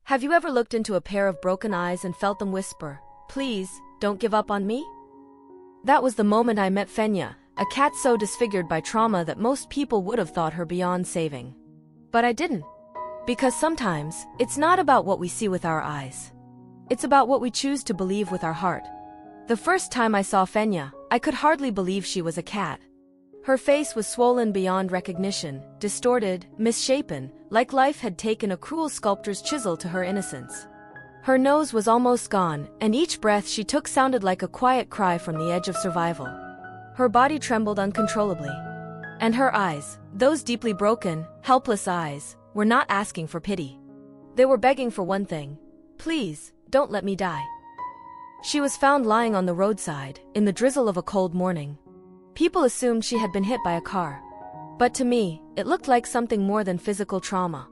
Have you ever looked into a pair of broken eyes and felt them whisper, "Please, don't give up on me"? That was the moment I met Fenya, a cat so disfigured by trauma that most people would have thought her beyond saving. But I didn't. Because sometimes, it's not about what we see with our eyes. It's about what we choose to believe with our heart. The first time I saw Fenya, I could hardly believe she was a cat. Her face was swollen beyond recognition, distorted, misshapen, like life had taken a cruel sculptor's chisel to her innocence. Her nose was almost gone, and each breath she took sounded like a quiet cry from the edge of survival. Her body trembled uncontrollably. And her eyes, those deeply broken, helpless eyes, were not asking for pity. They were begging for one thing: "Please, don't let me die." She was found lying on the roadside, in the drizzle of a cold morning. People assumed she had been hit by a car. But to me, it looked like something more than physical trauma.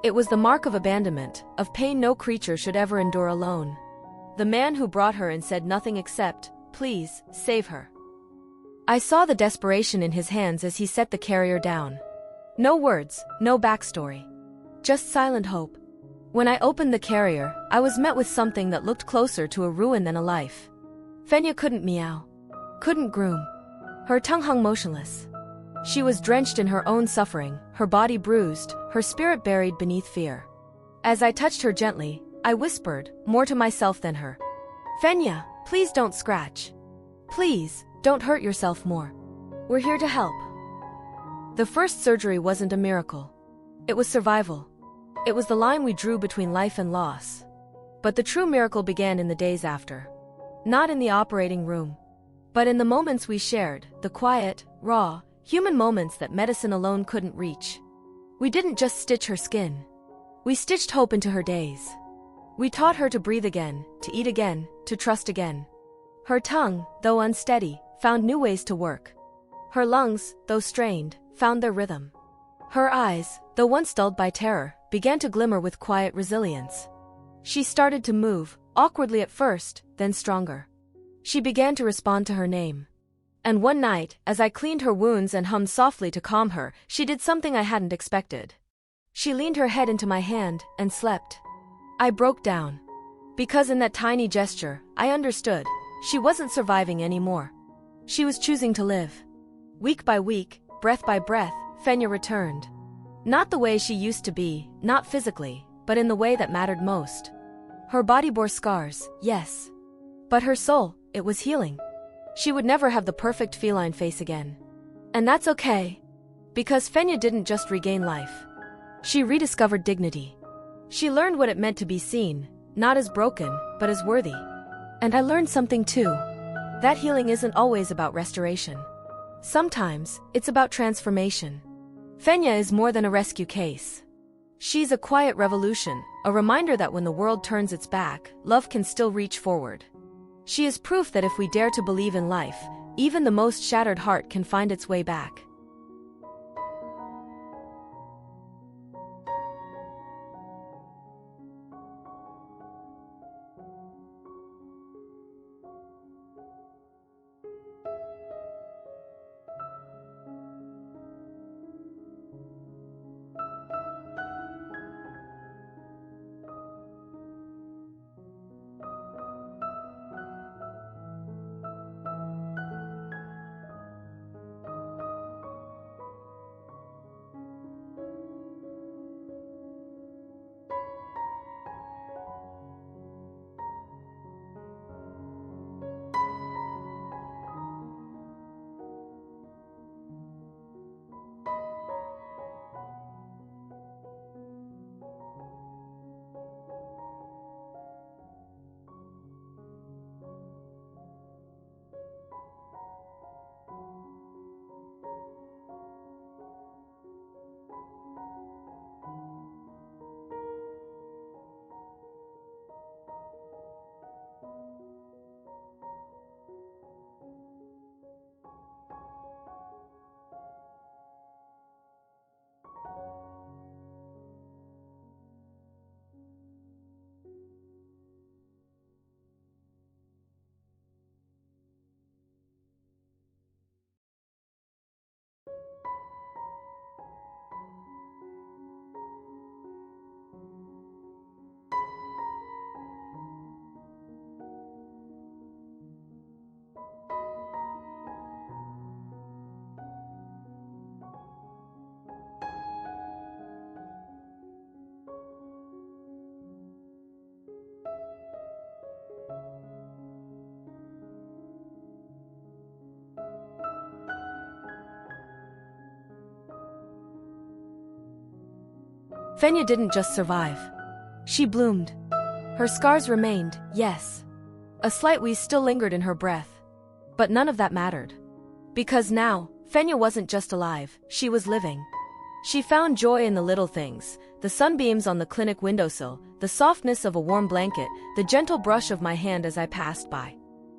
It was the mark of abandonment, of pain no creature should ever endure alone. The man who brought her in said nothing except, "Please, save her." I saw the desperation in his hands as he set the carrier down. No words, no backstory. Just silent hope. When I opened the carrier, I was met with something that looked closer to a ruin than a life. Fenya couldn't meow. Couldn't groom. Her tongue hung motionless. She was drenched in her own suffering, her body bruised, her spirit buried beneath fear. As I touched her gently, I whispered, more to myself than her, "Fenya, please don't scratch. Please, don't hurt yourself more. We're here to help." The first surgery wasn't a miracle. It was survival. It was the line we drew between life and loss. But the true miracle began in the days after. Not in the operating room. But in the moments we shared, the quiet, raw, human moments that medicine alone couldn't reach. We didn't just stitch her skin. We stitched hope into her days. We taught her to breathe again, to eat again, to trust again. Her tongue, though unsteady, found new ways to work. Her lungs, though strained, found their rhythm. Her eyes, though once dulled by terror, began to glimmer with quiet resilience. She started to move, awkwardly at first, then stronger. She began to respond to her name. And one night, as I cleaned her wounds and hummed softly to calm her, she did something I hadn't expected. She leaned her head into my hand and slept. I broke down. Because in that tiny gesture, I understood, she wasn't surviving anymore. She was choosing to live. Week by week, breath by breath, Fenya returned. Not the way she used to be, not physically, but in the way that mattered most. Her body bore scars, yes. But her soul, it was healing. She would never have the perfect feline face again. And that's okay. Because Fenya didn't just regain life. She rediscovered dignity. She learned what it meant to be seen, not as broken, but as worthy. And I learned something too. That healing isn't always about restoration. Sometimes, it's about transformation. Fenya is more than a rescue case. She's a quiet revolution, a reminder that when the world turns its back, love can still reach forward. She is proof that if we dare to believe in life, even the most shattered heart can find its way back. Fenya didn't just survive. She bloomed. Her scars remained, yes. A slight wheeze still lingered in her breath. But none of that mattered. Because now, Fenya wasn't just alive, she was living. She found joy in the little things, the sunbeams on the clinic windowsill, the softness of a warm blanket, the gentle brush of my hand as I passed by.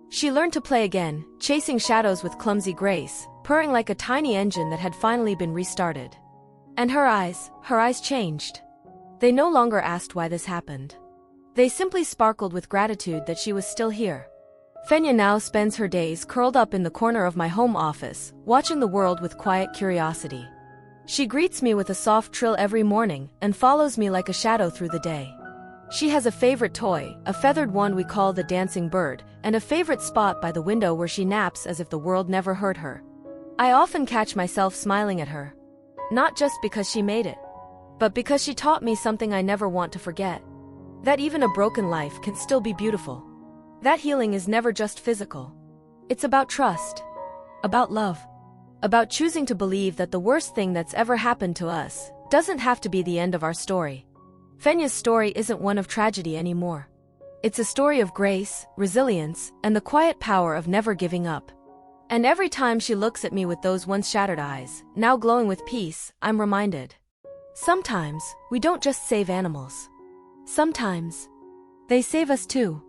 She learned to play again, chasing shadows with clumsy grace, purring like a tiny engine that had finally been restarted. And her eyes changed. They no longer asked why this happened. They simply sparkled with gratitude that she was still here. Fenya now spends her days curled up in the corner of my home office, watching the world with quiet curiosity. She greets me with a soft trill every morning and follows me like a shadow through the day. She has a favorite toy, a feathered one we call the dancing bird, and a favorite spot by the window where she naps as if the world never hurt her. I often catch myself smiling at her. Not just because she made it, but because she taught me something I never want to forget. That even a broken life can still be beautiful. That healing is never just physical. It's about trust. About love. About choosing to believe that the worst thing that's ever happened to us doesn't have to be the end of our story. Fenya's story isn't one of tragedy anymore. It's a story of grace, resilience, and the quiet power of never giving up. And every time she looks at me with those once shattered eyes, now glowing with peace, I'm reminded. Sometimes, we don't just save animals. Sometimes, they save us too.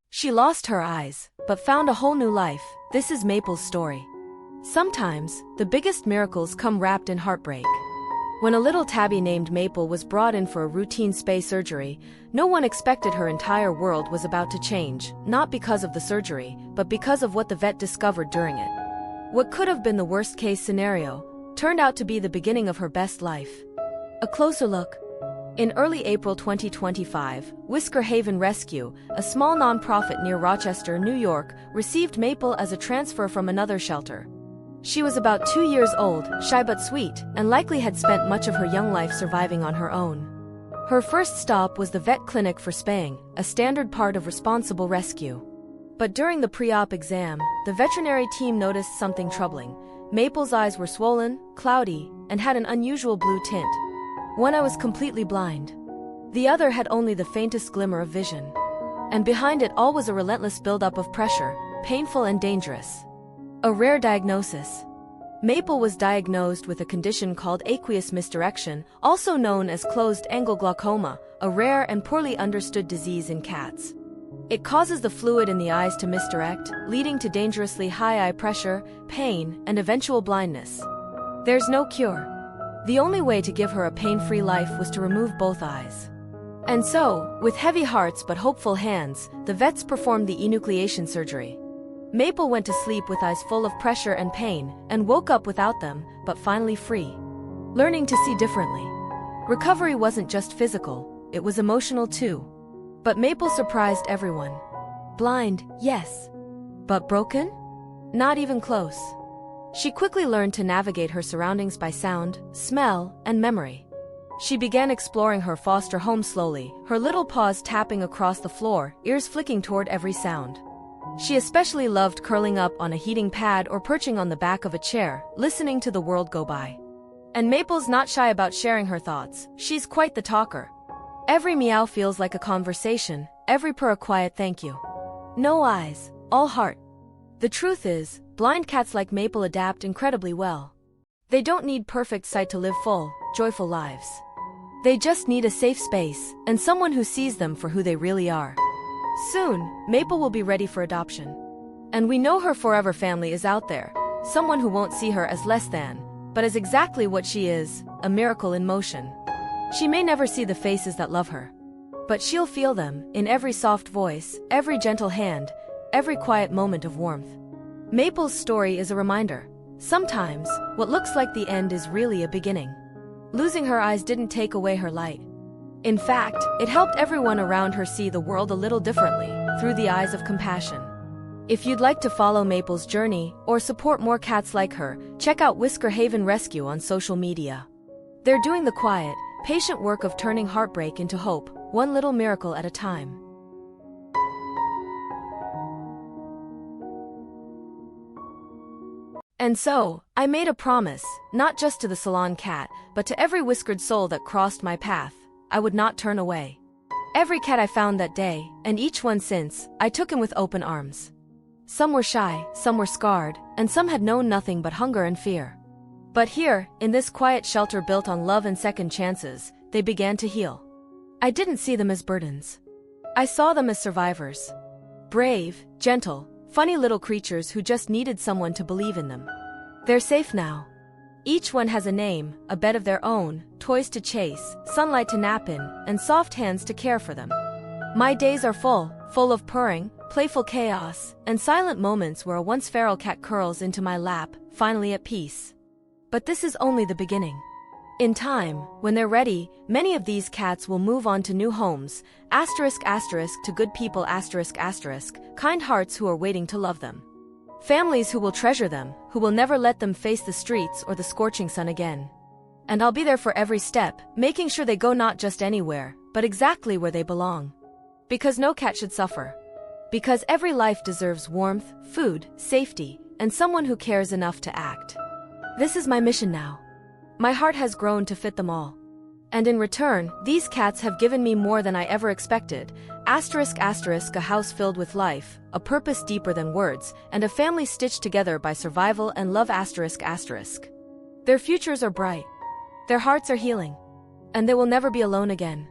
She lost her eyes, but found a whole new life. This is Maple's story. Sometimes, the biggest miracles come wrapped in heartbreak. When a little tabby named Maple was brought in for a routine spay surgery, no one expected her entire world was about to change, not because of the surgery, but because of what the vet discovered during it. What could have been the worst-case scenario turned out to be the beginning of her best life. A closer look. In early April 2025, Whisker Haven Rescue, a small nonprofit near Rochester, New York, received Maple as a transfer from another shelter. She was about 2 years old, shy but sweet, and likely had spent much of her young life surviving on her own. Her first stop was the vet clinic for spaying, a standard part of responsible rescue. But during the pre-op exam, the veterinary team noticed something troubling. Maple's eyes were swollen, cloudy, and had an unusual blue tint. One eye was completely blind. The other had only the faintest glimmer of vision. And behind it all was a relentless buildup of pressure, painful and dangerous. A rare diagnosis. Maple was diagnosed with a condition called aqueous misdirection, also known as closed-angle glaucoma, a rare and poorly understood disease in cats. It causes the fluid in the eyes to misdirect, leading to dangerously high eye pressure, pain, and eventual blindness. There's no cure. The only way to give her a pain-free life was to remove both eyes. And so, with heavy hearts but hopeful hands, the vets performed the enucleation surgery. Maple went to sleep with eyes full of pressure and pain, and woke up without them, but finally free. Learning to see differently. Recovery wasn't just physical, it was emotional too. But Maple surprised everyone. Blind, yes. But broken? Not even close. She quickly learned to navigate her surroundings by sound, smell, and memory. She began exploring her foster home slowly, her little paws tapping across the floor, ears flicking toward every sound. She especially loved curling up on a heating pad or perching on the back of a chair, listening to the world go by. And Maple's not shy about sharing her thoughts. She's quite the talker. Every meow feels like a conversation, every purr a quiet thank you. No eyes, all heart. The truth is, blind cats like Maple adapt incredibly well. They don't need perfect sight to live full, joyful lives. They just need a safe space, and someone who sees them for who they really are. Soon, Maple will be ready for adoption. And we know her forever family is out there, someone who won't see her as less than, but as exactly what she is, a miracle in motion. She may never see the faces that love her, but she'll feel them in every soft voice, every gentle hand, every quiet moment of warmth. Maple's story is a reminder. Sometimes, what looks like the end is really a beginning. Losing her eyes didn't take away her light. In fact, it helped everyone around her see the world a little differently, through the eyes of compassion. If you'd like to follow Maple's journey, or support more cats like her, check out Whisker Haven Rescue on social media. They're doing the quiet, patient work of turning heartbreak into hope, one little miracle at a time. And so, I made a promise, not just to the salon cat, but to every whiskered soul that crossed my path, I would not turn away. Every cat I found that day, and each one since, I took in with open arms. Some were shy, some were scarred, and some had known nothing but hunger and fear. But here, in this quiet shelter built on love and second chances, they began to heal. I didn't see them as burdens. I saw them as survivors. Brave, gentle, funny little creatures who just needed someone to believe in them. They're safe now. Each one has a name, a bed of their own, toys to chase, sunlight to nap in, and soft hands to care for them. My days are full of purring, playful chaos, and silent moments where a once feral cat curls into my lap, finally at peace. But this is only the beginning. In time, when they're ready, many of these cats will move on to new homes, to good people, kind hearts who are waiting to love them. Families who will treasure them, who will never let them face the streets or the scorching sun again. And I'll be there for every step, making sure they go not just anywhere, but exactly where they belong. Because no cat should suffer. Because every life deserves warmth, food, safety, and someone who cares enough to act. This is my mission now. My heart has grown to fit them all. And in return, these cats have given me more than I ever expected, a house filled with life, a purpose deeper than words, and a family stitched together by survival and love. Their futures are bright. Their hearts are healing. And they will never be alone again.